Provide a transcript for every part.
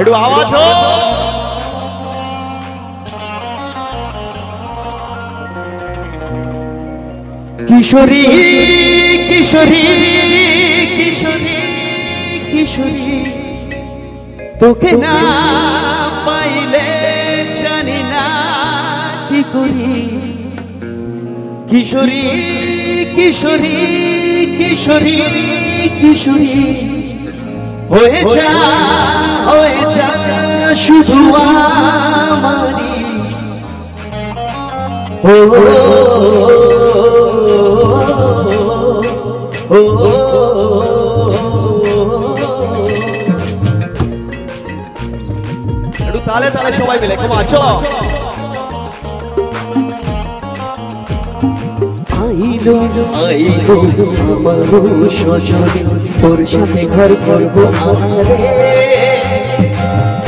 একটু আওয়াজ হোক। কিশোরী কিশোরী কিশোরী কিশোরী, তোকে না পাইলে জানি না কি করি। কিশোরী কিশোরী কিশোরী কিশোরী, হয়ে যা শুধু আমারি। ও একটু তালে তালে সবাই মিলে কমা চলো। আইলো আইলো আমার সজনে, তোর সাথে ঘর করবো আমারে।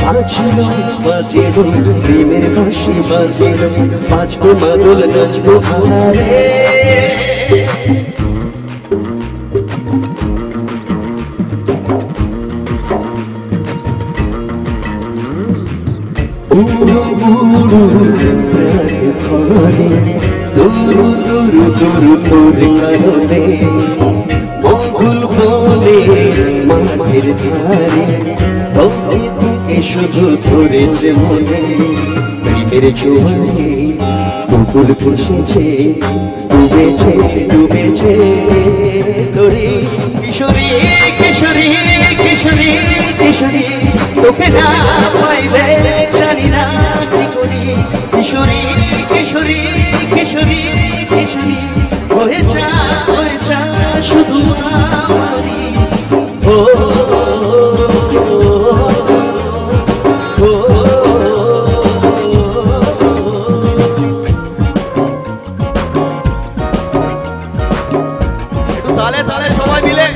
বাজিলো বাজিলো প্রেমের বাঁশি বাজিলো, বাজবো মাদল নাচবো আমারে। উড়ো উড়ো প্রাণ করে, দুরু দুরু দুরু তোর কারণে। মঙ্গল বলে মাঠের ধারে, তোকে তোকে শুধু ধরেছে মনে। প্রেমের জোয়ারে পুতুল বসেছে, ডুবেছে ডুবেছে তোরে। কিশোরী কিশোরী কিশোরী কিশোরী, তোকে না পাইলে জানি না কি করি। কিশোরী কিশোরী কিশোরী কিশোরী, হয়ে যা শুধু আমারি। ও তালে তালে সবাই মিলে।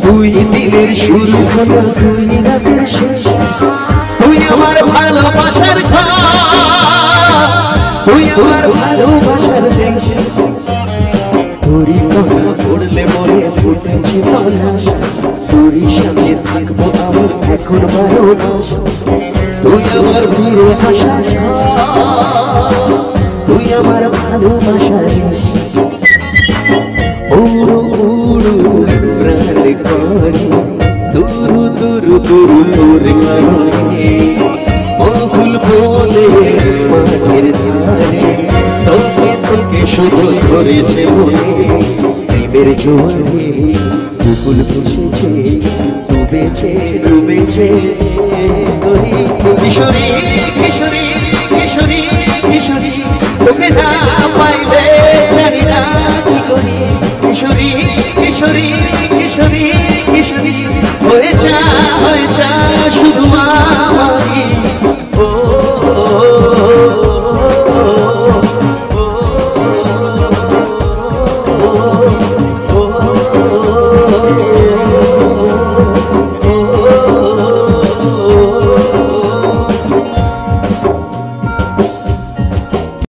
তুই দিনের শুরু খোলা, তুই রাতের শেষ। তুই আমার ভালোবাসার ঘর, তুই আমার ভালোবাসার দেশ। তোরই কথা পড়লে মনে ফুটেছে পলাশ, তোরই সামনে থাকবো আমার এখন 12 মাস। তুই আমার প্রিয় ভাষা, তুই আমার ভালোবাসার দেশ। উড়ু উড়ু প্রাণ করে, দুরু দুরু দুরু তোর কারণে। মঙ্গল বলে মাঠের ধারে, তোকে তোকে শুধু ধরেছে মনে। প্রেমের জোয়ারে পুতুল বসেছে, ডুবেছে ডুবেছে তোরে। কিশোরী কিশোরী কিশোরী কিশোরী, তোকে না